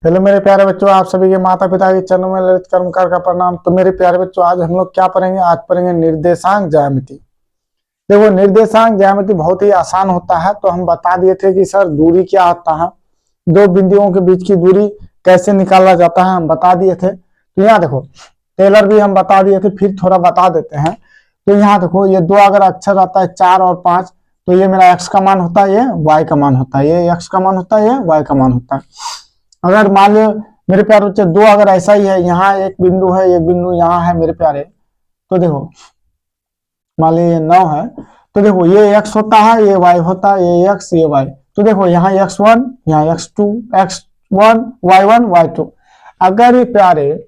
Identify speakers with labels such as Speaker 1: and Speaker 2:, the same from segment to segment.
Speaker 1: Hello मेरे प्यारे बच्चों, आप सभी के माता पिता के चरणों में ललित कर्मकार का प्रणाम। तो मेरे प्यारे बच्चों, आज हम लोग क्या पढ़ेंगे? आज पढ़ेंगे निर्देशांक ज्यामिति। देखो, निर्देशांक ज्यामिति बहुत ही आसान होता है। तो हम बता दिए थे कि सर दूरी क्या होता है, दो बिंदुओं के बीच की दूरी कैसे निकाला जाता है, हम बता दिए थे। तो यहाँ देखो, टेलर भी हम बता दिए थे, फिर थोड़ा बता देते हैं। तो यहाँ देखो, ये दो अगर अक्षर आता है 4 और 5, तो ये मेरा x का मान होता है, ये y का मान होता है, ये x का मान होता है, ये y का मान होता है। अगर मान लो मेरे प्यारे बच्चे, दो अगर ऐसा ही है, यहाँ एक बिंदु है, एक बिंदु यहाँ है मेरे प्यारे, तो देखो मान लो ये 9 है, तो देखो ये x होता है, ये y होता है, ये x ये y। तो देखो यहाँ x1, यहाँ x2, x1 y1 y2। अगर ये प्यारे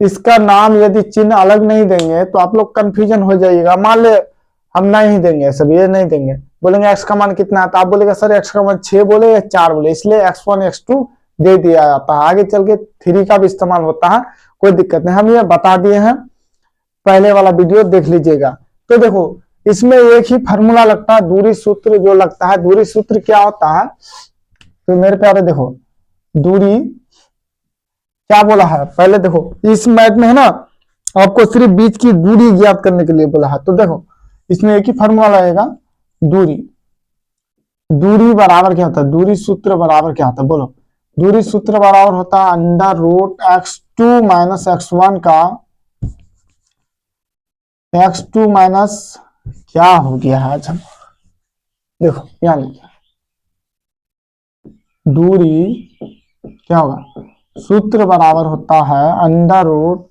Speaker 1: इसका नाम यदि चिन्ह अलग नहीं देंगे तो आप लोग कंफ्यूजन हो जाइएगा। मान ले हम नहीं देंगे, सब ये नहीं देंगे, बोलेंगे एक्स का मान कितना है, तो आप बोलेगा सर एक्स का मान 6 बोले या 4 बोले, इसलिए x1 x2 दे दिया जाता है। आगे चल के 3 का भी इस्तेमाल होता है, कोई दिक्कत नहीं, हम ये बता दिए हैं, पहले वाला वीडियो देख लीजिएगा। तो देखो इसमें एक ही फार्मूला लगता है, दूरी सूत्र जो लगता है। दूरी सूत्र क्या होता है? तो मेरे प्यारे देखो, दूरी क्या बोला है, पहले देखो इस मैथ में है ना, आपको सिर्फ बीच की दूरी ज्ञात करने के लिए बोला है। तो देखो इसमें एक ही फार्मूला लगेगा, दूरी। दूरी बराबर क्या होता है, दूरी सूत्र बराबर क्या होता है, बोलो। दूरी सूत्र बराबर होता है under root x2 minus x1 का x2 माइनस क्या हो गया है आज हम, देखो यहाँ लिखा दूरी क्या होगा, सूत्र बराबर होता है under root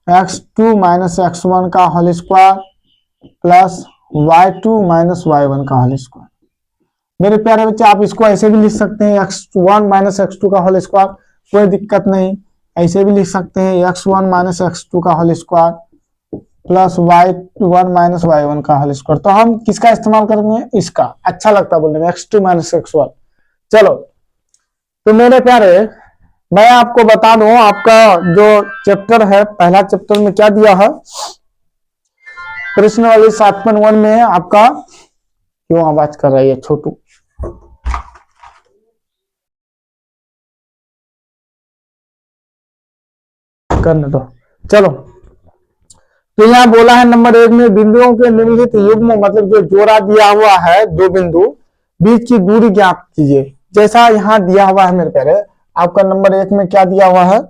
Speaker 1: x2 minus x1 का whole square plus y2 minus y1 का होल स्क्वायर। मेरे प्यारे बच्चे, आप इसको ऐसे भी लिख सकते हैं x1 माइनस x2 का होल स्क्वायर, कोई दिक्कत नहीं। ऐसे भी लिख सकते हैं x1 माइनस x2 का whole square plus y1 minus y1 का होल स्क्वायर। तो हम किसका इस्तेमाल करेंगे? इसका अच्छा लगता है बोलने में, x2 माइनस x1। चलो, तो मेरे प्यारे मैं आपको बता दूं, आपका जो चैप्टर है, पहला चैप्टर में क्या दिया है, प्रश्न वाली 7.1 में आपका, क्यों आवाज कर रही है छोटू, करने दो। चलो, तो यहाँ बोला है नंबर 1 में बिंदुओं के निम्नलिखित युग्म, मतलब जो जोड़ा दिया हुआ है दो बिंदु, बीच की दूरी ज्ञात कीजिए। जैसा यहाँ दिया हुआ है मेरे प्यारे, आपका नंबर 1 में क्या दिया हुआ है,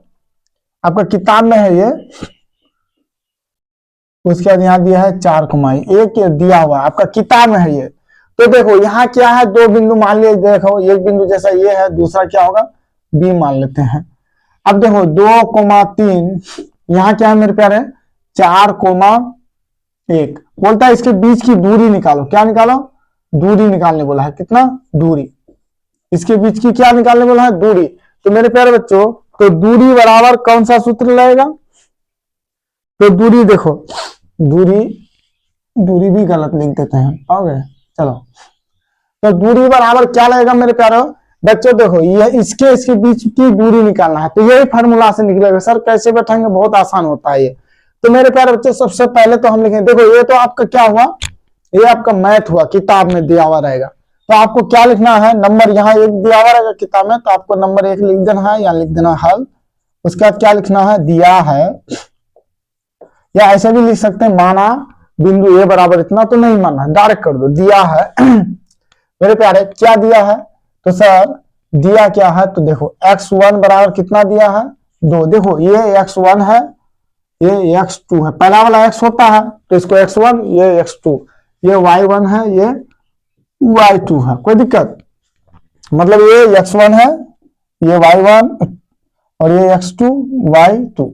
Speaker 1: आपका किताब में है ये, उसके बाद यहाँ दिया है 4 कुमाई, एक दिया हुआ आपका किताब में है ये। तो देखो यहाँ क्या है, दो बिंदु मान लिए, देखो एक बिंदु जैसा ये है, दूसरा क्या होगा, बी मान लेते हैं। अब देखो 2,3, यहाँ क्या है मेरे प्यारे, 4,1 बोलता है इसके बीच की दूरी निकालो। क्या निकालो? दूरी निकालने बोला है, कितना दूरी, इसके बीच की क्या निकालने बोला है, दूरी। तो मेरे प्यारे बच्चों, तो दूरी बराबर कौन सा सूत्र लगेगा, तो दूरी देखो, दूरी दूरी भी गलत लिख देते हैं, ओके चलो। तो दूरी बराबर क्या लगेगा मेरे प्यारे बच्चों, देखो ये इसके इसके बीच की दूरी निकालना है, तो यही फार्मूला से निकलेगा। सर कैसे बैठेंगे, बहुत आसान होता है ये। तो मेरे प्यारे बच्चों, सबसे पहले तो हम लिखेंगे, देखो ये तो आपका क्या हुआ, ये आपका मैथ हुआ, किताब में दिया हुआ रहेगा। तो आपको क्या लिखना है, नंबर यहाँ 1 दिया हुआ रहेगा किताब में, तो आपको नंबर 1 लिख देना है, या लिख देना हल। उसके बाद क्या लिखना है, दिया है, या ऐसे भी लिख सकते हैं, माना बिंदु ए बराबर इतना, तो नहीं मानना, डायरेक्ट कर दो, दिया है मेरे प्यारे क्या दिया है, तो सर दिया क्या है, तो देखो x1 बराबर कितना दिया है, 2। देखो ये x1 है, ये x2 है, पहला वाला x होता है तो इसको x1, ये x2, ये y1 है, ये y2 है, कोई दिक्कत, मतलब ये x1 है, ये y1 और ये x2 y2।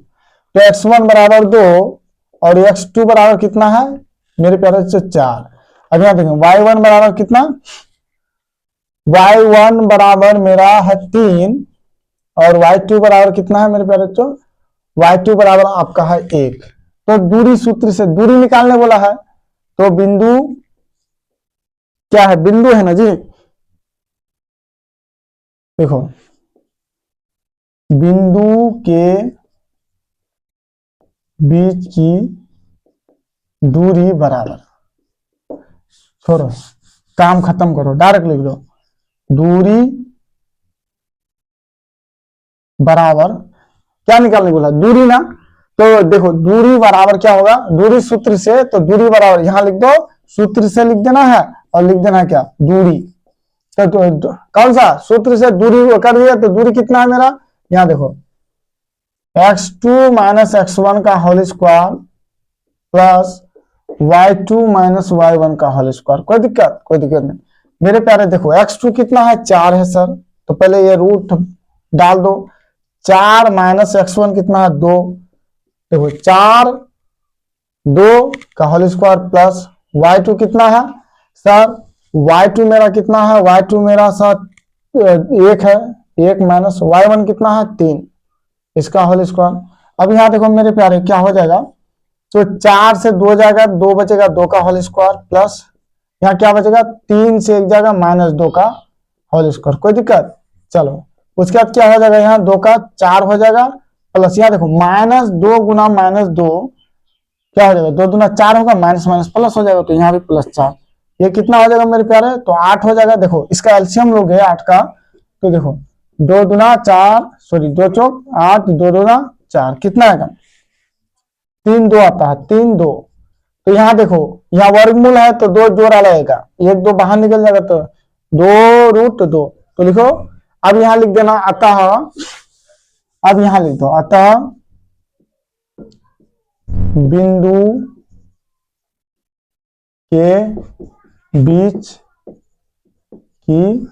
Speaker 1: तो x1 बराबर 2 और x2 बराबर कितना है मेरे प्यारे से 4। अब यहाँ देखें y1 बराबर कितना, y1 बराबर मेरा है 3 और y2 बराबर कितना है मेरे प्यारे बच्चों, y2 बराबर आपका है 1। तो दूरी सूत्र से दूरी निकालने बोला है, तो बिंदु क्या है, बिंदु है ना जी, देखो बिंदु के बीच की दूरी बराबर, छोड़ो काम खत्म करो, डायरेक्ट लिख दो, दूरी बराबर क्या निकालने बोला, दूरी ना। तो देखो दूरी बराबर क्या होगा, दूरी सूत्र से, तो दूरी बराबर यहां लिख दो, सूत्र से लिख देना है और लिख देना क्या, दूरी। तो कौन सा सूत्र से दूरी कर दिया, तो दूरी कितना है मेरा, यहां देखो x2 माइनस x1 का whole square plus y2 minus y1 का होल स्क्वायर। कोई दिक्कत नहीं मेरे प्यारे। देखो x2 कितना है, 4 है सर, तो पहले ये रूट डाल दो। 4 माइनस x1 कितना है, 2। देखो 4 2 का होल स्क्वायर प्लस y2 कितना है सर, y2 मेरा कितना है, y2 मेरा सर 1 है, 1 माइनस y1 कितना है, 3, इसका होल स्क्वायर। अब यहाँ देखो मेरे प्यारे क्या हो जाएगा, तो 4 से 2 जाएगा, 2 बचेगा, 2 का होल स्क्वायर प्लस यहाँ क्या बचेगा, 3 से 1 जाएगा माइनस 2 का होल स्क्वायर। कोई दिक्कत, चलो उसके बाद क्या हो जाएगा, यहाँ 2 का 4 हो जाएगा प्लस यहाँ देखो -2 गुना -2 क्या हो जाएगा, 2 दूना 4 होगा, माइनस माइनस प्लस हो जाएगा, तो यहाँ भी +4। ये कितना हो जाएगा मेरे प्यारे, तो 8 हो जाएगा। देखो इसका एलसीएम लोगे 8 का, तो देखो 2 दूना 4, सॉरी 2 चौक 8, 2 दूना 4, कितना आएगा, 3 2 आता है, 3 2। तो यहाँ देखो यहाँ वर्गमूल है तो 2 जोड़ा लगेगा, 1 2 बाहर निकल जाएगा, तो 2√2, तो लिखो। अब यहाँ लिख देना अतः, अब यहाँ लिख दो अतः बिंदु के बीच की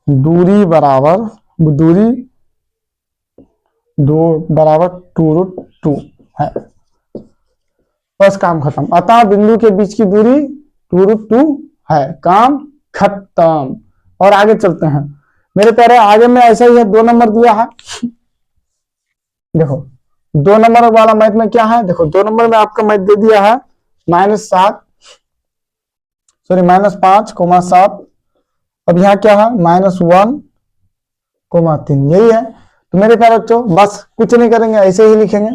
Speaker 1: दूरी बराबर, दूरी 2 बराबर 2√2 है। बस काम खत्म। अतः बिंदु के बीच की दूरी 2√2 है, काम खत्म। और आगे चलते हैं मेरे प्यारे, आगे में ऐसा ही है, 2 नंबर दिया है। देखो 2 नंबर वाला मैथ में क्या है, देखो 2 नंबर में आपका मैथ दे दिया है -7, सॉरी -5,7। अब यहाँ क्या है, -1,3, यही है। तो मेरे प्यारे बच्चों बस कुछ नहीं करेंगे, ऐसे ही लिखेंगे,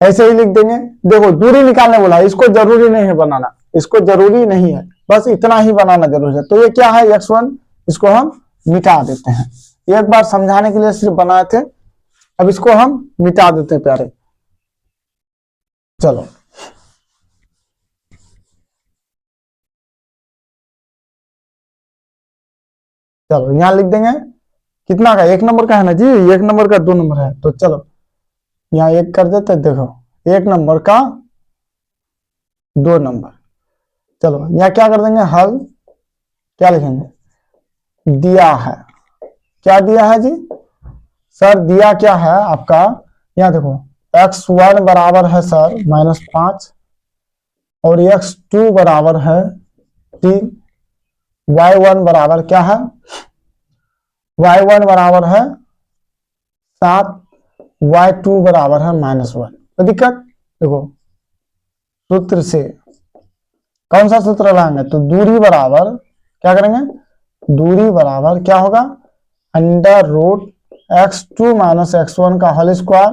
Speaker 1: ऐसे ही लिख देंगे। देखो दूरी निकालने बोला, इसको जरूरी नहीं है बनाना, इसको जरूरी नहीं है, बस इतना ही बनाना जरूरी है। तो ये क्या है, x1, इसको हम मिटा देते हैं। एक बार समझाने के लिए सिर्फ बनाए थे, अब इसको हम मिटा देते हैं प्यारे। चलो चलो यहां लिख देंगे, कितना का, 1 नंबर का है ना जी, 1 नंबर का 2 नंबर है, तो चलो यहाँ 1 कर देते। देखो 1 नंबर का 2 नंबर, चलो यहाँ क्या कर देंगे, हल क्या लिखेंगे, दिया है, क्या दिया है जी सर, दिया क्या है आपका, यहाँ देखो x1 बराबर है सर -5 और x2 बराबर है 3, y1 बराबर क्या है, y1 बराबर है 7, y2 बराबर है -1। तो दिक्कत, देखो सूत्र से कौन सा सूत्र लाएंगे, तो दूरी बराबर क्या करेंगे, दूरी बराबर क्या होगा, √x2 माइनस x1 का whole square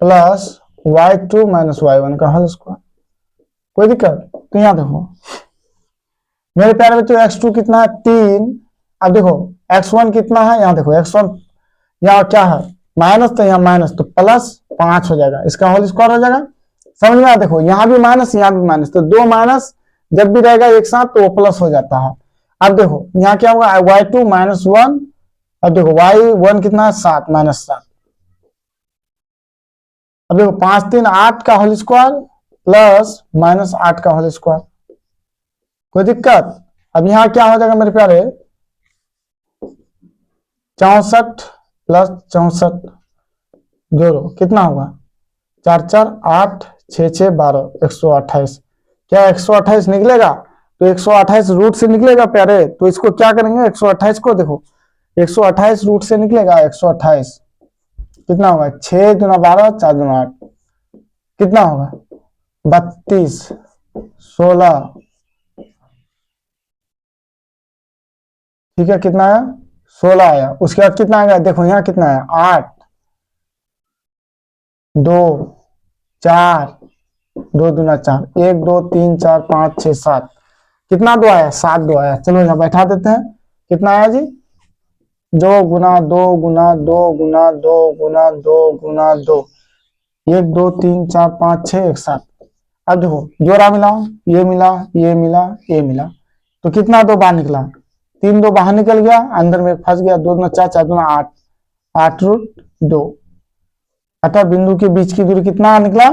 Speaker 1: plus y2 minus y1 का होल स्क्वायर। कोई दिक्कत, तो यहाँ देखो मेरे प्यारे बच्चों x2 कितना है, 3। अब देखो x1 कितना है, यहाँ देखो x1 यहाँ क्या है माइनस, तो यहाँ माइनस, तो +5 हो जाएगा, इसका होल स्क्वायर हो जाएगा। समझ में आया, देखो यहाँ भी माइनस यहाँ भी माइनस, तो 2 माइनस जब भी रहेगा एक साथ तो वो प्लस हो जाता है। अब देखो यहाँ क्या होगा, y2 -1, अब देखो y1 कितना है, 7 -7। अब देखो 5 3 8 का होल स्क्वायर प्लस -8 का होल स्क्वायर। कोई दिक्कत, अब यहाँ क्या हो जाएगा मेरे प्यारे, 64 प्लस 64 जोड़ो कितना होगा, 4 4 8 6 6 12, 128। क्या 128 निकलेगा, तो 128 रूट से निकलेगा प्यारे, तो इसको क्या करेंगे, 128 को देखो 128 रूट से निकलेगा, 128 कितना होगा, 6 दूना 12 4 दूना 8, कितना होगा 32 16, ठीक है, कितना आया 16 आया। उसके बाद कितना आएगा, देखो यहाँ कितना है, 8 2 4, 2 दूना 4, 1 2 3 4 5 6 7, कितना 2 आया, 7 2 आया। चलो यहाँ बैठा देते हैं, कितना आया जी दो गुना दो गुना दो गुना दो गुना दो गुना दो, 1 2 3 4 5 6 एक साथ। अब देखो जोड़ा मिलाओ, ये मिला ये मिला ये मिला, तो कितना दो बाहर निकला, 3 2 बाहर निकल गया, अंदर में फंस गया, 2 दूना 4 4 दूना 8, 8√2। अतः बिंदु के बीच की दूरी कितना निकला,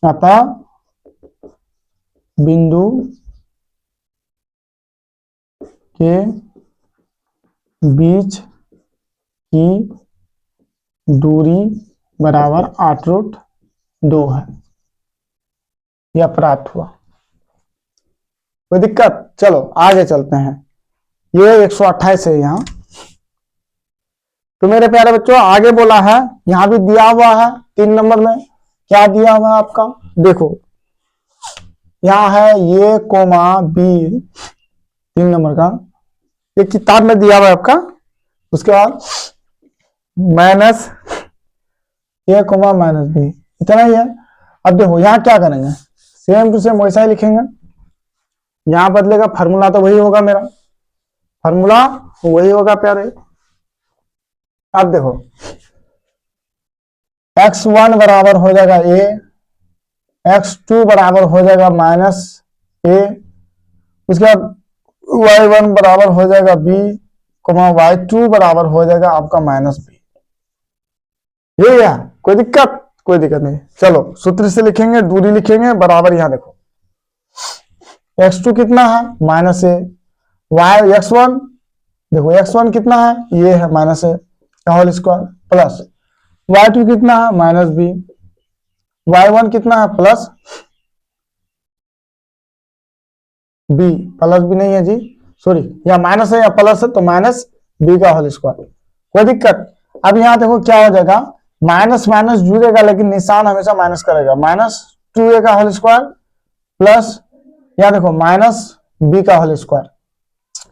Speaker 1: अतः बिंदु के बीच की दूरी बराबर 8√2 है, यह प्राप्त हुआ। कोई दिक्कत? चलो आगे चलते हैं। ये 128 है यहाँ। तो मेरे प्यारे बच्चों आगे बोला है, यहां भी दिया हुआ है 3 नंबर में। क्या दिया हुआ है आपका, देखो यहाँ है ये कोमा बी, 3 नंबर का ये किताब में दिया हुआ है आपका। उसके बाद माइनस ए कोमा माइनस बी, इतना ही है। अब देखो यहाँ क्या करेंगे, सेम टू सेम वैसा ही लिखेंगे। यहां बदलेगा, फार्मूला तो वही होगा, मेरा फार्मूला वही होगा प्यारे। अब देखो x1 बराबर हो जाएगा a, x2 बराबर हो जाएगा माइनस a, उसके बाद y1 बराबर हो जाएगा b, y2 बराबर हो जाएगा आपका माइनस b। ये है, कोई दिक्कत? कोई दिक्कत नहीं। चलो सूत्र से लिखेंगे, दूरी लिखेंगे बराबर। यहां देखो x2 कितना है, माइनस a, x1 देखो x1 कितना है, ये है माइनस a का होल स्क्वायर, प्लस y2 कितना है, माइनस b, y1 कितना है, प्लस b, प्लस भी नहीं है जी, सॉरी, या माइनस है या प्लस है, तो माइनस b का होल स्क्वायर। कोई दिक्कत? अब यहां देखो क्या हो जाएगा, माइनस माइनस जुड़ेगा लेकिन निशान हमेशा माइनस करेगा, -2a का होल स्क्वायर प्लस, यहां देखो माइनस b का होल स्क्वायर,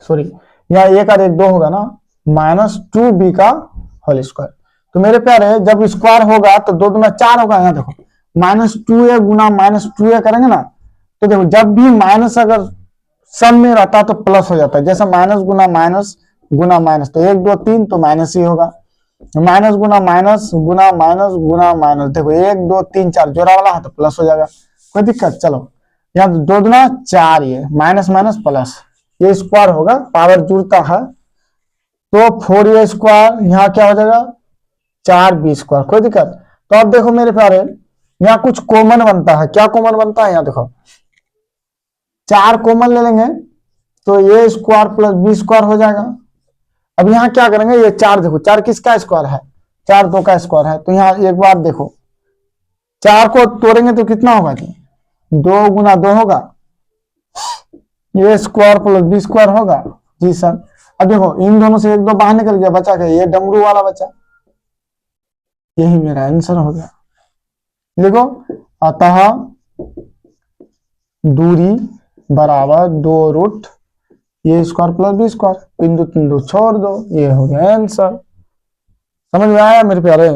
Speaker 1: सॉरी यहाँ 1 और 1 2 होगा ना, -2b का होल स्क्वायर। तो मेरे प्यारे जब स्क्वायर होगा तो 2 दूना 4 होगा। यहाँ देखो -2a गुना -2a करेंगे ना, तो देखो जब भी माइनस अगर सम में रहता तो प्लस हो जाता है, जैसे माइनस गुना माइनस गुना माइनस, तो 1 2 3 तो माइनस ही होगा, माइनस गुना माइनस गुना माइनस गुना माइनस, देखो 1 2 3 4 जोड़ा वाला है तो प्लस हो जाएगा। कोई दिक्कत? चलो यहाँ 2 दूना 4, ये माइनस माइनस प्लस, ये स्क्वायर होगा, पावर जुड़ता है तो 4a स्क्वायर, यहाँ क्या हो जाएगा 4b स्क्वायर। कोई दिक्कत? तो अब देखो मेरे प्यारे यहाँ कुछ कॉमन बनता है, क्या कॉमन बनता है, यहाँ देखो 4 कॉमन ले लेंगे तो a square plus b square हो जाएगा। अब यहाँ क्या करेंगे, ये 4 देखो 4 किसका स्क्वायर है, 4 2 का स्क्वायर है, तो यहाँ एक बार देखो 4 को तोड़ेंगे तो कितना होगा जी, 2 गुना 2 होगा, ये स्क्वायर प्लस बी स्क्वायर होगा जी सर। अब देखो इन दोनों से 1 2 बाहर निकल गया, बचा क्या, ये डमरू वाला बचा, यही मेरा आंसर हो गया। देखो अतः दूरी बराबर 2 ये स्क्वायर प्लस बी स्क्वायर, बिंदु बिंदु छोड़ दो, ये हो गया आंसर। समझ में आया मेरे प्यारे?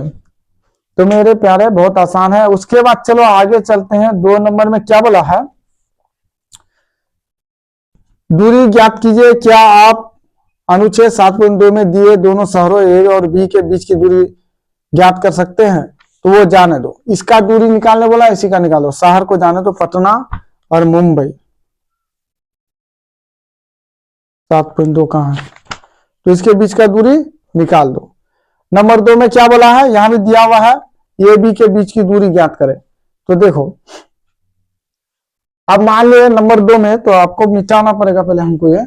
Speaker 1: तो मेरे प्यारे बहुत आसान है। उसके बाद चलो आगे चलते हैं। 2 नंबर में क्या बोला है, दूरी ज्ञात कीजिए। क्या आप अनुच्छेद 7.2 में दिए दोनों शहरों ए और बी के बीच की दूरी ज्ञात कर सकते हैं? तो वो जाने दो, इसका दूरी निकालने बोला, इसी का निकालो। शहर को जाने दो, पटना और मुंबई। 7.2 कहाँ है, तो इसके बीच का दूरी निकाल दो। नंबर 2 में क्या बोला है, यहां भी दिया हुआ है ए बी के बीच की दूरी ज्ञात करें। तो देखो अब मान लो नंबर 2 में, तो आपको मिटाना पड़ेगा पहले हमको ये,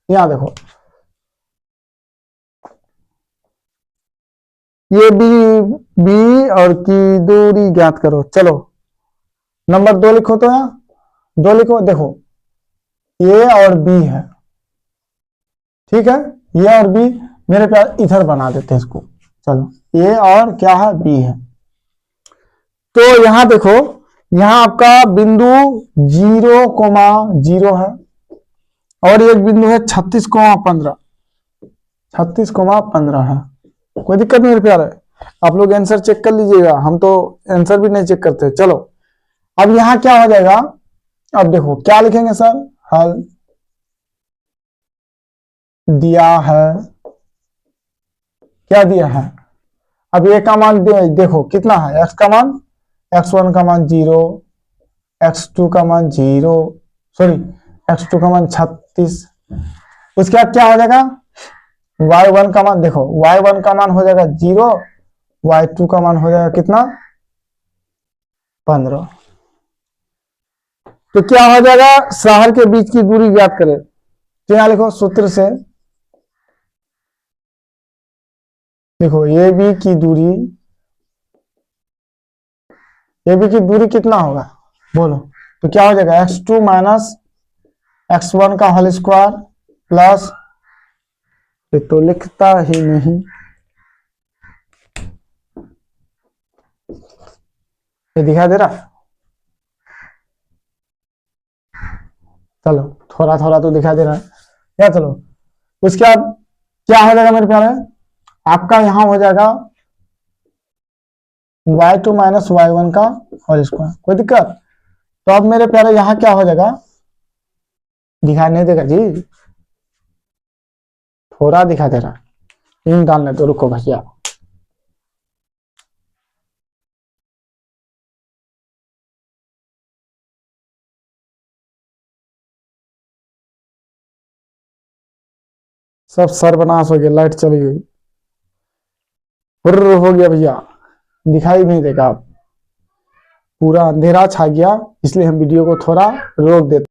Speaker 1: यहां देखो ये बी और की दूरी ज्ञात करो। चलो नंबर 2 लिखो, तो यहाँ 2 लिखो। देखो ए और बी है, ठीक है, ए और बी। मेरे प्यार इधर बना देते हैं इसको, चलो ए और क्या है, बी है। तो यहां देखो, यहां आपका बिंदु 0,0 है और एक बिंदु है 36,15 है। कोई दिक्कत नहीं मेरे प्यारे? आप लोग आंसर चेक कर लीजिएगा, हम तो आंसर भी नहीं चेक करते। चलो अब यहां क्या हो जाएगा, अब देखो क्या लिखेंगे सर, हल दिया है, क्या दिया है, अब ए का मान देखो कितना है, एक्स का मान, x1 का मान 0, x2 का मान 0, सॉरी x2 का मान 36, उसके बाद क्या हो जाएगा, y1 का मान देखो, y1 का मान हो जाएगा 0, y2 का मान हो जाएगा कितना 15। तो क्या हो जाएगा, शहर के बीच की दूरी ज्ञात करें, तो यहां लिखो सूत्र से, देखो ए बी की दूरी, ए बी की दूरी कितना होगा बोलो, तो क्या हो जाएगा x2 माइनस x1 का होल स्क्वायर प्लस, ये तो लिखता ही नहीं, ये दिखा दे रहा, चलो थोड़ा थोड़ा तो दिखा दे रहा है क्या, चलो उसके बाद क्या हो जाएगा मेरे प्यारे, आपका यहां हो जाएगा y2 माइनस y1 का होल स्क्वायर, कोई दिक्कत, तो अब मेरे प्यारे यहां क्या हो जाएगा, दिखाई नहीं देगा जी, थोड़ा दिखा दे रहा, इन डालने तो रुको भैया, सब सर्वनाश हो गया, लाइट चली गई, हुर्र हो गया भैया, दिखाई नहीं देगा, अब पूरा अंधेरा छा गया, इसलिए हम वीडियो को थोड़ा रोक देते,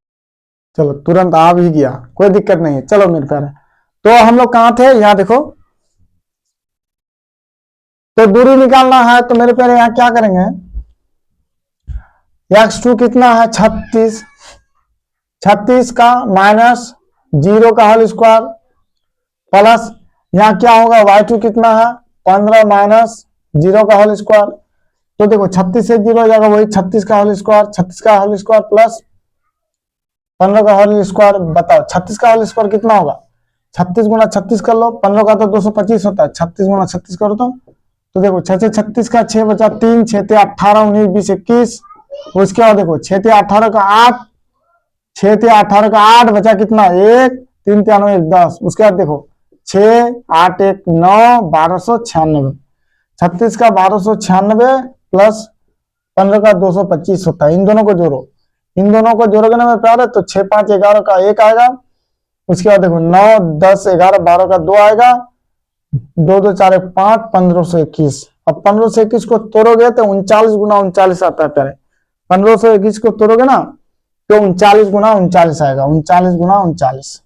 Speaker 1: चलो तुरंत आ भी गया, कोई दिक्कत नहीं है। चलो मेरे प्यारे, तो हम लोग कहां थे, यहां देखो, तो दूरी निकालना है, तो मेरे प्यारे यहां क्या करेंगे, x2 कितना है 36, 36 का माइनस 0 का होल स्क्वायर प्लस, यहां क्या होगा y2 कितना है 15 माइनस 0 का होल स्क्वायर, तो देखो 36 से 0 हो जाएगा, वही 36 का होल स्क्वायर, 36 का होल स्क्वायर प्लस 15 का होल स्क्वायर, बताओ 36 का होल स्क्वायर कितना होगा, 36 गुना 36 कर लो, 15 का तो 225 होता है, 36 गुना 36 करो तो देखो 6 से 36 का 6 बचा 3, 6 से 18 19 20 21, उसके बाद देखो 6 से 18 का 8, 6 से 18 का 8 बचा कितना 1, 3 3 1 10, उसके बाद देखो 6 8 1 9 1296, 36 का 1296 प्लस 15 का 225 होता है, इन दोनों को जोड़ो, इन दोनों को जोड़ोगे ना मेरे प्यारे, तो 6 5 11 का 1 आएगा, उसके बाद देखो 9 10 11 12 का 2 आएगा, 2 2 4 5 1521, अब 1521 को तोड़ोगे तो 39 गुना 39 आता है प्यारे, 1521 को तोड़ोगे ना तो 39 गुना 39 आएगा, 39 गुना 39,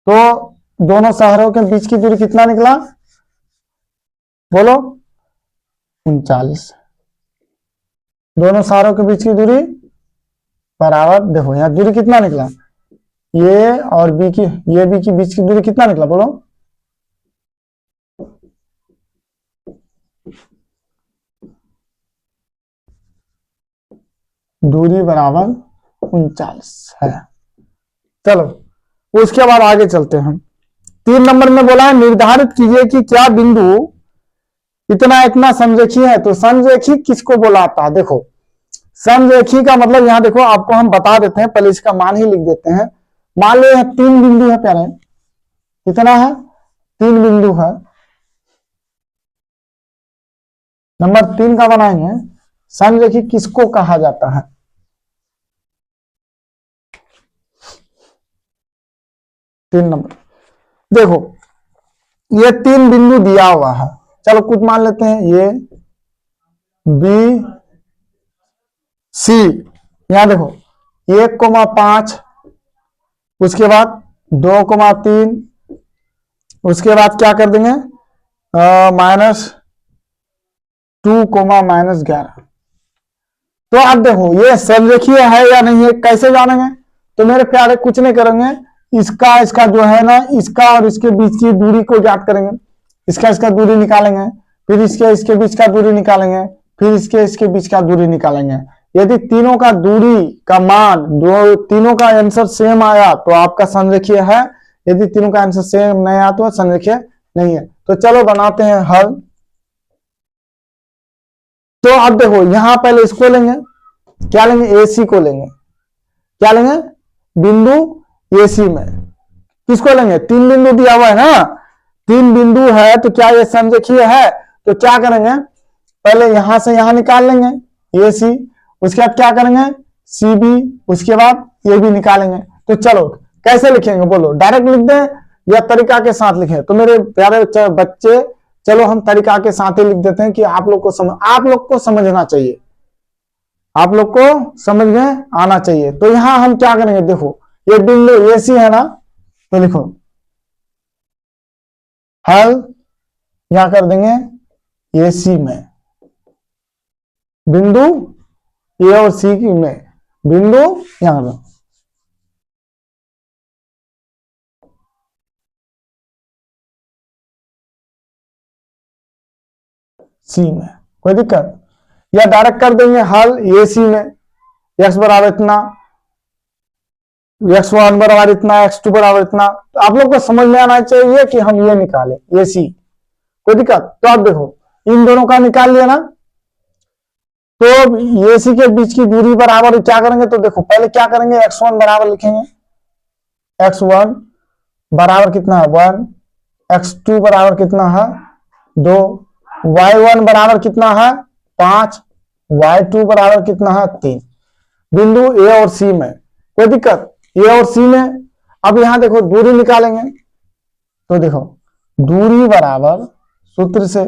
Speaker 1: तो दोनों शहरों के बीच की दूरी कितना निकला बोलो 39, दोनों शहरों के बीच की दूरी बराबर, देखो यहाँ दूरी कितना निकला, ये और बी की, ये बी की बीच की दूरी कितना निकला बोलो, दूरी बराबर 39 है। चलो उसके बाद आगे चलते हैं, 3 नंबर में बोला है निर्धारित कीजिए कि क्या बिंदु इतना इतना समरेखी है, तो समरेखी किसको बोलाता है, देखो समरेखी का मतलब यहां देखो आपको हम बता देते हैं, पहले इसका मान ही लिख देते हैं, मान लो 3 बिंदु है प्यारे, कितना है 3 बिंदु है, नंबर 3 का बनाएंगे, समरेखी किसको कहा जाता है, तीन नंबर, देखो ये 3 बिंदु दिया हुआ है, चलो कुछ मान लेते हैं, ये बी सी, यहां देखो 1,5, उसके बाद 2,3, उसके बाद क्या कर देंगे -2 -11, तो अब देखो ये समरेखीय है या नहीं है, कैसे जानेंगे, तो मेरे प्यारे कुछ नहीं करेंगे, इसका जो है ना, इसका और इसके बीच की दूरी को ज्ञात करेंगे, इसका दूरी निकालेंगे, फिर इसके बीच का दूरी निकालेंगे, फिर इसके बीच का दूरी निकालेंगे, यदि तीनों का दूरी का मान तीनों का आंसर सेम आया तो आपका समरेखीय है, यदि तीनों का आंसर सेम नहीं आया तो समरेखीय नहीं है। तो चलो बनाते हैं हल, तो अब देखो यहां पहले इसको लेंगे, क्या लेंगे, AC को लेंगे, क्या लेंगे, बिंदु AC में किसको लेंगे, 3 बिंदु दिया हुआ है ना, 3 बिंदु है तो क्या ये समरेखीय है, तो क्या करेंगे, पहले यहां से यहां निकाल लेंगे AC, उसके बाद क्या करेंगे CB, उसके बाद ये भी निकालेंगे। तो चलो कैसे लिखेंगे बोलो, डायरेक्ट लिख दें या तरीका के साथ लिखें, तो मेरे प्यारे बच्चे चलो हम तरीका के साथ ही लिख देते हैं कि आप लोग को समझना चाहिए, आप लोग को समझ में आना चाहिए। तो यहां हम क्या करेंगे, देखो ये बिंदु AC है ना, तो लिखो हल यहां कर देंगे AC में, बिंदु A और C में बिंदु यहां कर C में, कोई दिक्कत, या डायरेक्ट कर देंगे हल AC में, x बराबर इतना, x1 बराबर इतना, x2 बराबर इतना। तो आप लोग को समझ में आना चाहिए कि हम ये निकाले AC, कोई दिक्कत। तो आप देखो इन दोनों का निकाल लिया ना, तो AC के बीच की दूरी बराबर क्या करेंगे, तो देखो पहले क्या करेंगे, x1 बराबर लिखेंगे, x1 बराबर कितना है 1, x2 बराबर कितना है 2, y1 बराबर कितना है 5, y2 बराबर कितना है 3, बिंदु A और C में, कोई दिक्कत, A और C में। अब यहां देखो दूरी निकालेंगे, तो देखो दूरी बराबर सूत्र से,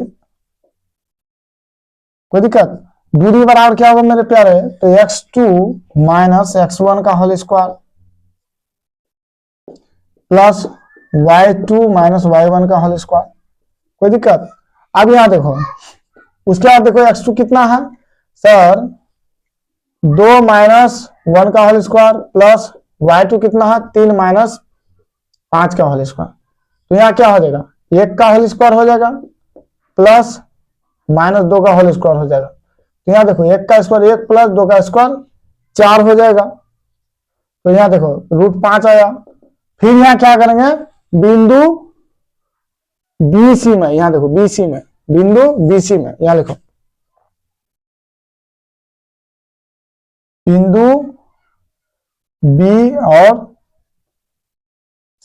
Speaker 1: कोई दिक्कत, दूरी बराबर क्या होगा मेरे प्यारे, तो x2 माइनस x1 का whole square plus y2 minus y1 का होल स्क्वायर, कोई दिक्कत। अब यहां देखो उसके बाद देखो x2 कितना है सर 2 माइनस 1 का होल स्क्वायर प्लस y2 कितना है 3 माइनस 5 का होल स्क्वायर, तो यहाँ क्या हो जाएगा 1 का होल स्क्वायर हो जाएगा प्लस माइनस 2 का होल स्क्वायर हो जाएगा। तो यहाँ देखो 1 का स्क्वायर 1 प्लस 2 का स्क्वायर 4 हो जाएगा। तो यहाँ देखो √5 आया। फिर यहाँ क्या करेंगे बिंदु BC में, यहाँ देखो BC में, बिंदु BC में यहाँ लिखो बिंदु B और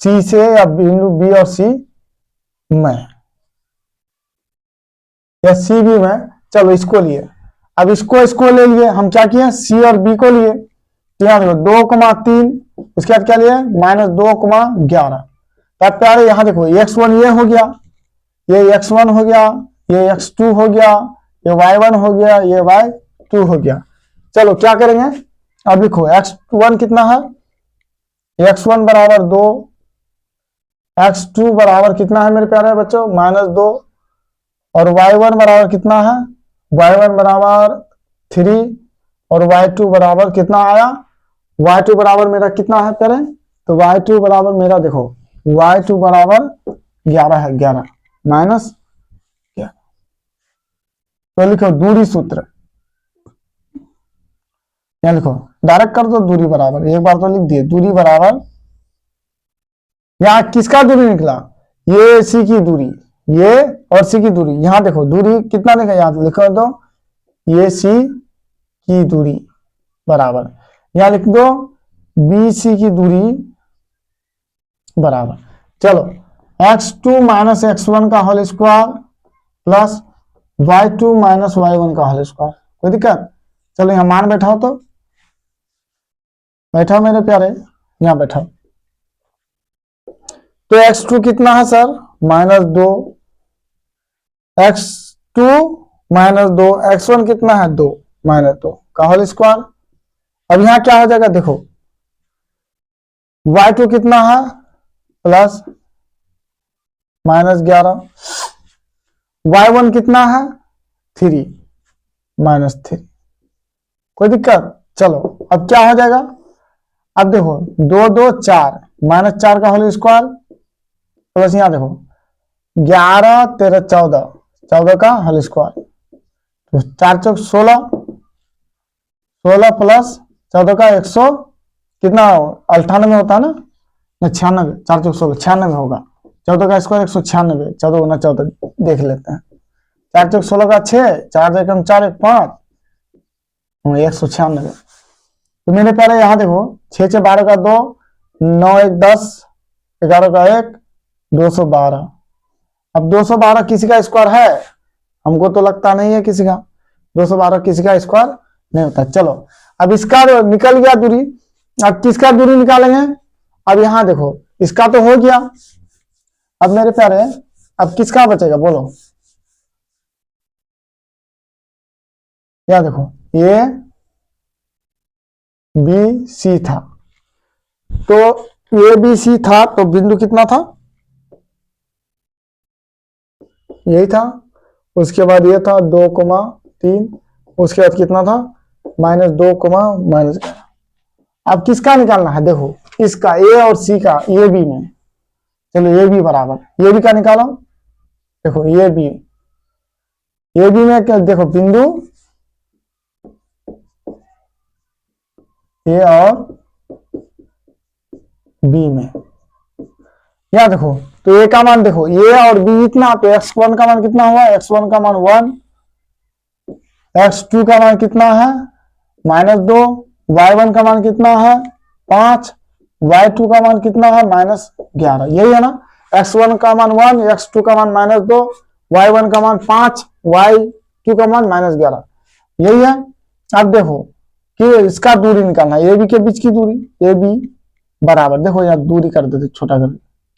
Speaker 1: C से, या बिंदु B और C में या CB में, चलो इसको लिए, अब इसको ले लिए हम, क्या किए C और B को लिए, तो यहाँ देखो 2,3, उसके बाद क्या लिए -2,11। तब प्यारे यहाँ देखो x1 ये हो गया, ये x1 हो गया, ये x2 हो गया, ये y1 हो गया, ये y2 हो गया। चलो क्या करेंगे, अब लिखो x1 कितना है, x1 बराबर 2, x2 बराबर कितना है मेरे प्यारे बच्चों -2, और y1 बराबर कितना है, y1 बराबर 3, और y2 बराबर कितना आया, y2 बराबर मेरा कितना है प्यारे, तो y2 बराबर मेरा देखो y2 बराबर 11 है, 11 माइनस 11। तो लिखो दूरी सूत्र, यहाँ लिखो डायरेक्ट कर दो दूरी बराबर, एक बार तो लिख दिए दूरी बराबर, यहाँ किसका दूरी निकला, ये C की दूरी, ये और C की दूरी, यहाँ देखो दूरी कितना लिखा, यहाँ लिखो दो ये C की दूरी बराबर, यहाँ लिख दो BC की दूरी बराबर। चलो x2 माइनस x1 का whole square plus y2 minus y1 का होल स्क्वायर, कोई दिक्कत। चलो यहाँ मान बैठाओ, तो बैठाओ मेरे प्यारे, यहाँ बैठाओ। तो x2 कितना है सर -2, x2 -2, x1 कितना है 2 -2 का होल स्क्वायर। अब यहाँ क्या हो जाएगा देखो y2 कितना है प्लस -11, y1 कितना है 3 -3, कोई दिक्कत। चलो अब क्या हो जाएगा, अब देखो 2 2 4 -4 का होल स्क्वायर प्लस यहाँ देखो 11 13 14, 14 का होल स्क्वायर, तो 4 चौक 16, 16 प्लस 14 का 100 कितना 98 होता है ना, 96, 4 चौक 16 96 होगा, 14 का स्क्वायर 196, 14 गुना 14 देख लेते हैं, 4 चौक 16 का 6, 4 एकम 4 1 5, 196। तो मेरे प्यारे यहाँ देखो 6 6 12 का 2, 9 1 10, 11 का 1, 212। अब 212 किसी का स्क्वायर है? हमको तो लगता नहीं है किसी का। 212 किसी का स्क्वायर नहीं होता। चलो अब इसका निकल गया दूरी, अब किसका दूरी निकालेंगे? अब यहां देखो इसका तो हो गया। अब मेरे प्यारे अब किसका बचेगा बोलो? या देखो ये बी सी था, तो ए बी सी था, तो बिंदु कितना था? यही था। उसके बाद ये था 2,3, उसके बाद कितना था? -2, -11। अब किसका निकालना है? देखो इसका ए और सी का, ए बी में। चलो ए बी बराबर ए बी का निकालो। देखो ए बी में क्या? देखो बिंदु ए और बी में, यहां देखो तो ए का मान देखो ए और बी इतना, तो x1 का मान कितना हुआ? x1 का मान 1, x2 का मान कितना है? -2, y1 का मान कितना है? 5, y2 का मान कितना है? -11। यही है ना? x1 का मान 1, x2 का मान -2, y1 का मान 5, y2 का मान -11। यही है। अब देखो कि इसका दूरी निकालना है, ए बी के बीच की दूरी। ए बी बराबर, देखो यहाँ दूरी कर देते छोटा कर,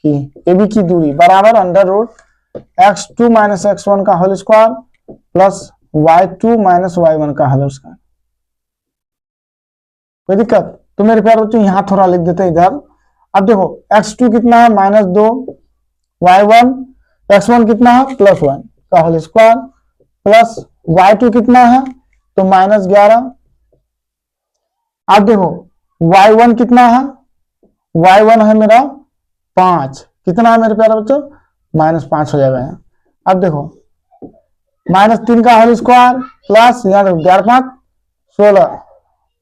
Speaker 1: कि ए बी की दूरी बराबर √x2 - x1 का whole square plus y2 - y1 का होल स्क्वायर। कोई दिक्कत? तो मेरे प्यारे बच्चों यहां थोड़ा लिख देते हैं इधर। अब देखो x2 कितना है? -2, y1 x1 कितना है? +1 का होल स्क्वायर प्लस y2 कितना है? तो -11। अब देखो y1 कितना है? y1 है मेरा 5। कितना है मेरे प्यारे बच्चों? -5 हो जाएगा यहाँ। अब देखो -3 का होल स्क्वायर प्लस यहाँ देखो 11 5 16,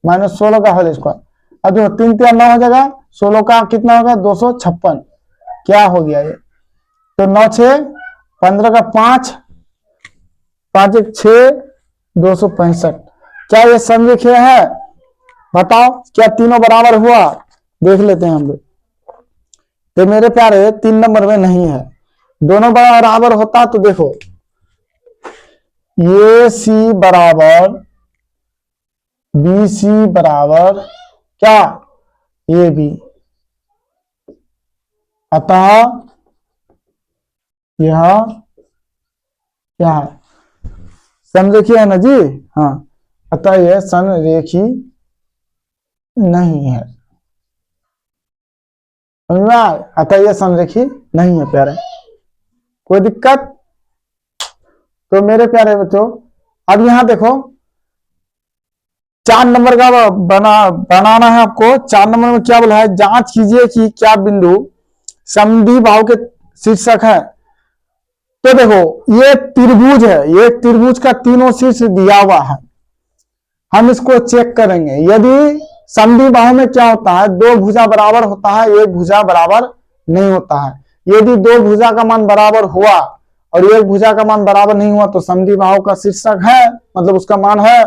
Speaker 1: -16 का होल स्क्वायर। अब देखो 3 3 9 हो जाएगा, 16 का कितना होगा? 256। क्या हो गया ये? तो 9 6 15 का 5, 5 1 6, 265। क्या ये समरेखीय है? बताओ क्या तीनों बराबर हुआ? देख लेते हैं हम लोग। तो मेरे प्यारे 3 नंबर में नहीं है। दोनों बराबर होता तो देखो ए सी बराबर बी सी बराबर क्या? A B. अतः यह क्या है? समरेखीय है ना जी? हाँ, अतः यह समरेखी नहीं है। अतः यह समरेखी नहीं है प्यारे। कोई दिक्कत? तो मेरे प्यारे बच्चों अब यहां देखो 4 नंबर का बनाना है आपको। 4 नंबर में क्या बोला है? जांच कीजिए कि क्या बिंदु समद्विबाहु के शीर्षक है। तो देखो ये त्रिभुज है, ये त्रिभुज का तीनों शीर्ष दिया हुआ है। हम इसको चेक करेंगे। यदि समद्विबाहु में क्या होता है? 2 भुजा बराबर होता है, 1 भुजा बराबर नहीं होता है। यदि 2 भुजा का मान बराबर हुआ और 1 भुजा का मान बराबर नहीं हुआ तो समद्विबाहु का शीर्षक है, मतलब उसका मान है।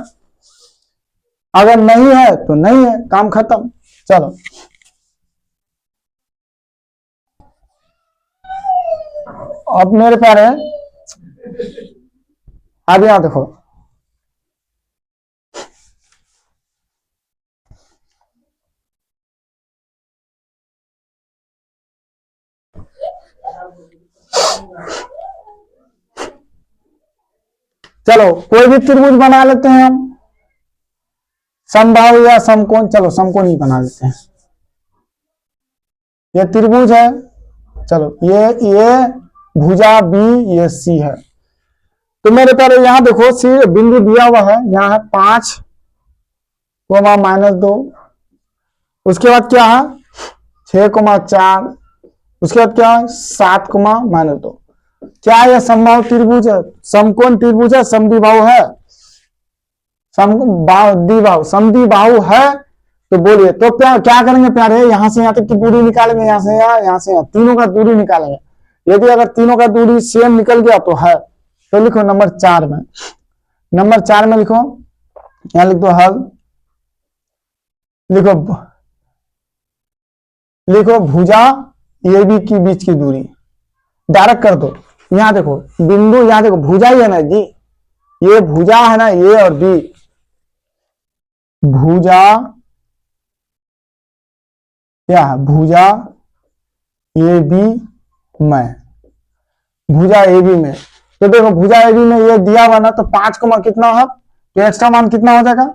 Speaker 1: अगर नहीं है तो नहीं है, काम खत्म। चलो अब मेरे प्यारे अब यहां देखो चलो कोई भी त्रिभुज बना लेते हैं हम, समबाहु या समकोण। चलो समकोण ही बना लेते हैं। ये त्रिभुज है। चलो ये भुजा बी, ये सी है। तो मेरे प्यारे यहां देखो सी बिंदु दिया हुआ है, यहाँ है 5, -2। उसके बाद क्या है? 6,4। उसके बाद क्या है? 7, -2। क्या यह समबाहु त्रिभुज है? समकोण त्रिभुज है? समद्विबाहु है? समद्विबाहु है तो बोलिए। तो क्या करेंगे प्यारे? यहां से यहां तक की दूरी निकालेंगे, यहां से यहाँ से यहाँ, तीनों का दूरी निकालेंगे। यदि अगर तीनों का दूरी सेम निकल गया तो है, तो लिखो नंबर 4 में, नंबर 4 में लिखो, यहां लिख दो हल, लिखो लिखो भुजा ए बी की बीच की दूरी, डायरेक्ट कर दो। यहां देखो बिंदु, यहां देखो भुजा ही है ना जी, ये भुजा है ना ए और बी, भुजा क्या है, भुजा ए बी में, भुजा ए बी में। तो देखो भुजा ए बी में ये दिया हुआ ना, तो 5 को कितना है, तो एक्स का मान कितना हो जाएगा,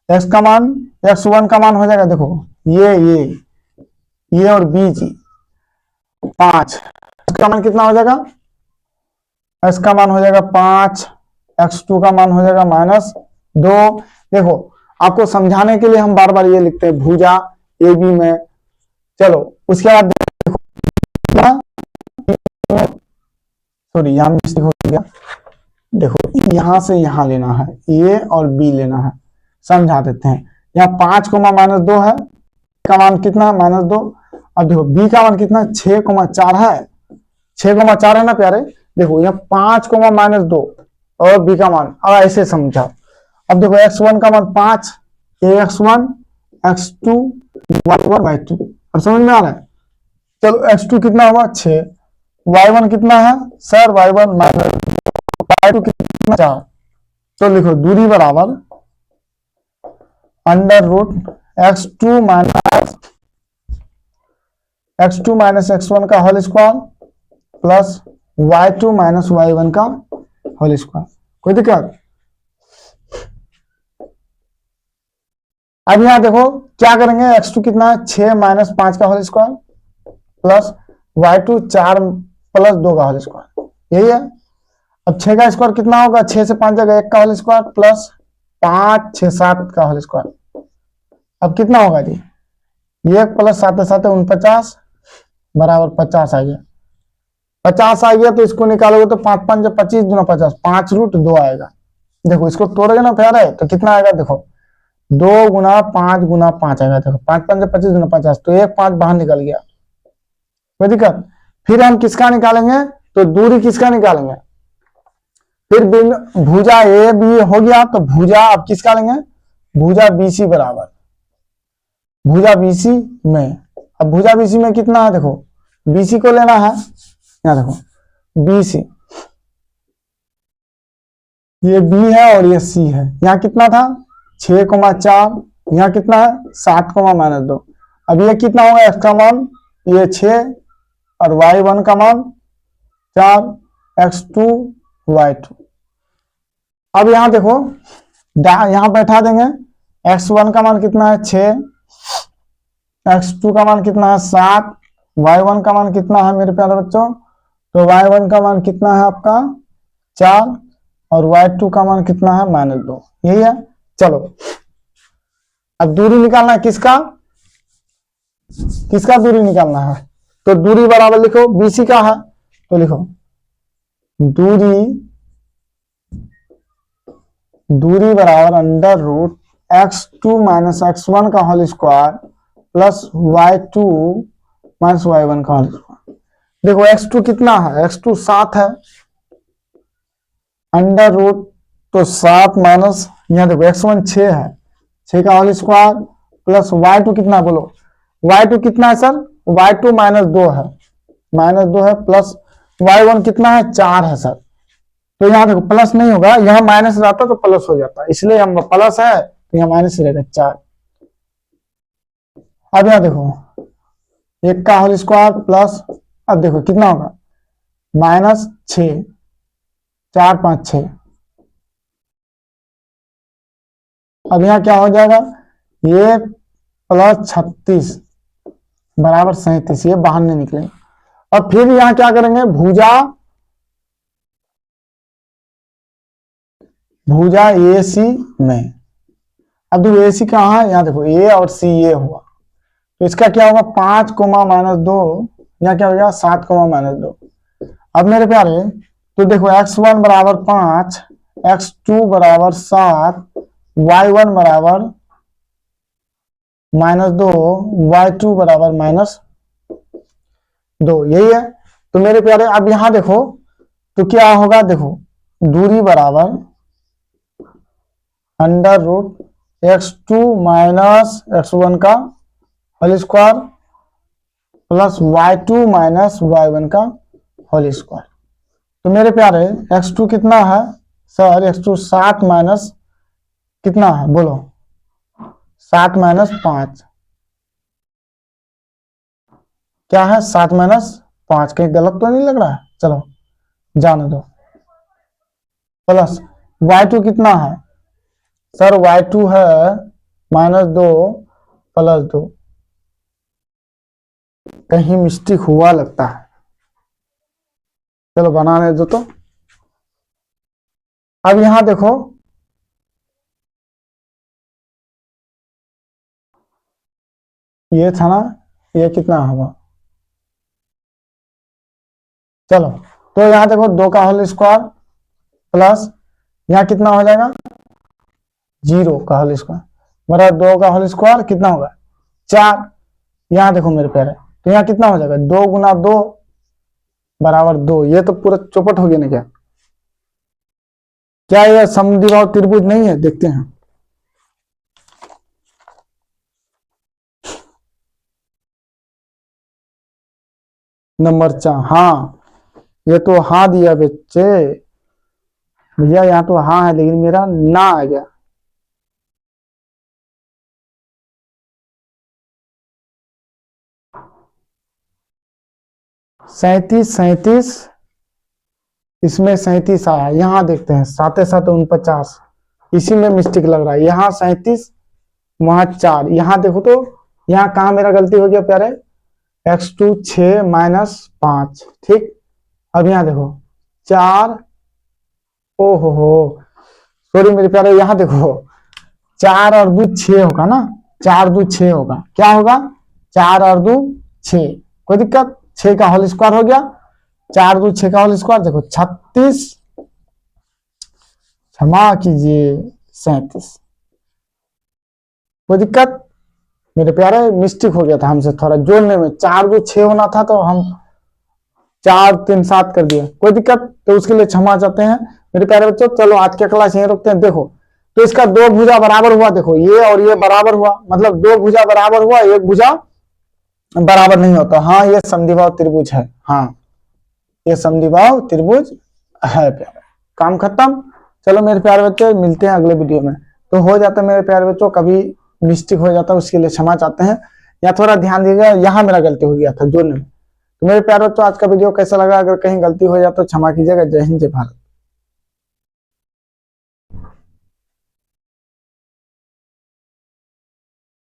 Speaker 1: एक्स का मान x1 का मान हो जाएगा, देखो ये और बी जी 5, इसका मान कितना हो जाएगा, x का मान हो जाएगा 5, x2 का मान हो जाएगा -2। देखो आपको समझाने के लिए हम बार बार ये लिखते हैं भुजा ए बी में। चलो उसके बाद सॉरी यहां मिस्टेक हो गया, देखो यहां से यहां लेना है, ए और बी लेना है, समझा देते हैं। यहाँ 5 -2 है, का मान कितना -2। अब देखो बी का मान कितना 6,4 है, 6,4 है ना प्यारे। देखो यहाँ 5 -2 और बी का मान, अब ऐसे समझा। अब देखो x1 का मान 5, x1 x2 y1 y2, अब समझ में आ रहा है। चलो x2 कितना हुआ 6, y1 कितना है सर, y1 y2 कितना 4। तो लिखो दूरी बराबर √x2 माइनस x1 का whole square plus y2 minus y1 का होल स्क्वायर। कोई दिक्कत? अब यहां देखो क्या करेंगे, x2 कितना है 6 - 5 का होल स्क्वायर प्लस y2 4 + 2 का होल स्क्वायर, यही है। अब 6 का स्क्वायर कितना होगा, 6 से 5 जगह 1 का होल स्क्वायर प्लस 5 6 7 का होल स्क्वायर। अब कितना होगा जी, 1 + 7 7 49 बराबर 50 आ गया। 50 आ गया तो इसको निकालोगे तो 5 5 25 × 50 5√2 आएगा। देखो इसको तोड़ोगे ना प्यारा है, तो कितना आएगा, देखो 2 × 5 × 5 आएगा। देखो 5 5 25 × 50, तो 1 5 बाहर निकल गया, कोई दिक्कत। फिर हम किसका निकालेंगे, तो दूरी किसका निकालेंगे, फिर भुजा ए बी हो गया, तो भुजा अब किसका लेंगे, भुजा बीसी बराबर, भुजा बीसी में। अब भुजा बीसी में कितना है, देखो बीसी को लेना है, यहाँ देखो बीसी, ये बी है और ये सी है। यहाँ कितना था 6,4, यहाँ कितना है 7, -2। अब ये कितना होगा, x का मान ये 6 और y1 का मान 4, x2 y2। अब यहां देखो यहां बैठा देंगे, x1 का मान कितना है 6, x2 का मान कितना है 7, y1 का मान कितना है मेरे प्यारे बच्चों, तो y1 का मान कितना है आपका 4 और y2 का मान कितना है -2, यही है। चलो अब दूरी निकालना है, किसका किसका दूरी निकालना है, तो दूरी बराबर लिखो बीसी का है, तो लिखो दूरी बराबर √x2 - x1 का whole square plus y2 - y1 का होल स्क्वायर। देखो x2 कितना है, x2 7 है, √ तो 7 माइनस, यहाँ देखो x1 6 है, 6 का होल स्क्वायर प्लस y2 कितना बोलो, y2 कितना है सर, y2 -2 है, -2 है प्लस y1 कितना है 4 है सर। तो यहाँ देखो प्लस नहीं होगा, यहाँ माइनस रहता तो प्लस हो जाता, इसलिए हम प्लस है तो यहाँ माइनस रहेगा 4। अब यहाँ देखो 1 का होल स्क्वायर प्लस, अब देखो कितना होगा -6, 4 5 6। अब यहाँ क्या हो जाएगा, ये प्लस 36 बराबर 37, ये बाहर नहीं निकलेंगे। और फिर यहाँ क्या करेंगे, भुजा ए सी में। अब देखो ए सी कहाँ है, यहाँ देखो ए और सी ये हुआ, तो इसका क्या होगा 5, -2, यहाँ क्या हो गया 7, -2। अब मेरे प्यारे तो देखो x1 बराबर 5, x2 बराबर 7, y1 बराबर -2, y2 बराबर -2, यही है। तो मेरे प्यारे अब यहां देखो तो क्या होगा, देखो दूरी बराबर under root x2 minus x1 का whole square plus y2 minus y1 का होल स्क्वायर। तो मेरे प्यारे x2 कितना है सर? x2 7 माइनस कितना है बोलो? 7 माइनस 5 क्या है? 7 माइनस 5 कहीं गलत तो नहीं लग रहा है? चलो जाने दो। प्लस y2 कितना है सर? y2 है -2 प्लस 2। कहीं मिस्टेक हुआ लगता है। चलो बनाने दो। तो अब यहां देखो, ये था ना, ये कितना होगा? चलो तो यहां देखो 2 का होल स्क्वायर प्लस यहां कितना हो जाएगा? 0 का होल स्क्वायर बराबर 2 का होल स्क्वायर कितना होगा? 4। यहां देखो मेरे प्यारे, तो यहां कितना हो जाएगा? 2 गुना 2 बराबर 2। ये तो पूरा चौपट हो गया ना? क्या यह समद्विबाहु त्रिभुज नहीं है? देखते हैं। नंबर 4, हाँ ये तो हाँ दिया बच्चे भैया, यहाँ तो हाँ है लेकिन मेरा ना आ गया। सैतीस इसमें 37 आया। यहाँ देखते हैं 7 7 49, इसी में मिस्टेक लग रहा है। यहाँ 37 वहां 4। यहाँ देखो तो यहाँ कहाँ मेरा गलती हो गया प्यारे? x2 6 minus 5। ठीक, अब यहाँ देखो 4, ओ हो सॉरी मेरे प्यारे, यहाँ देखो 4 और 2 6 होगा ना? 4 2 6 होगा। क्या होगा? 4 और 2 6। कोई दिक्कत? 6 का होल स्क्वायर हो गया। 4 2 6 का होल स्क्वायर देखो 36, क्षमा कीजिए 37। कोई दिक्कत? मेरे प्यारे मिस्टेक हो गया था हमसे थोड़ा जोड़ने में। 4 2 6 होना था तो हम 4 3 7 कर दिए। कोई दिक्कत? तो उसके लिए क्षमा चाहते हैं मेरे प्यारे बच्चों। चलो आज की क्लास यहीं रुकते हैं। देखो तो इसका 2 भुजा बराबर हुआ। देखो ये और ये बराबर हुआ, मतलब 2 भुजा बराबर हुआ, 1 भुजा बराबर नहीं होता। हाँ ये समद्विबाहु त्रिभुज है। हाँ ये समद्विबाहु त्रिभुज है प्यारे। काम खत्म। चलो मेरे प्यारे बच्चे मिलते हैं अगले वीडियो में। तो हो जाता है मेरे प्यारे बच्चों, कभी मिस्टेक हो जाता है उसके लिए क्षमा चाहते हैं। या थोड़ा ध्यान दीजिएगा, यहाँ मेरा गलती हो गया था जोड़ने में। तो मेरे प्यारे बच्चों आज का वीडियो कैसा लगा? अगर कहीं गलती हो जाए तो क्षमा कीजिएगा। जय हिंद जय भारत।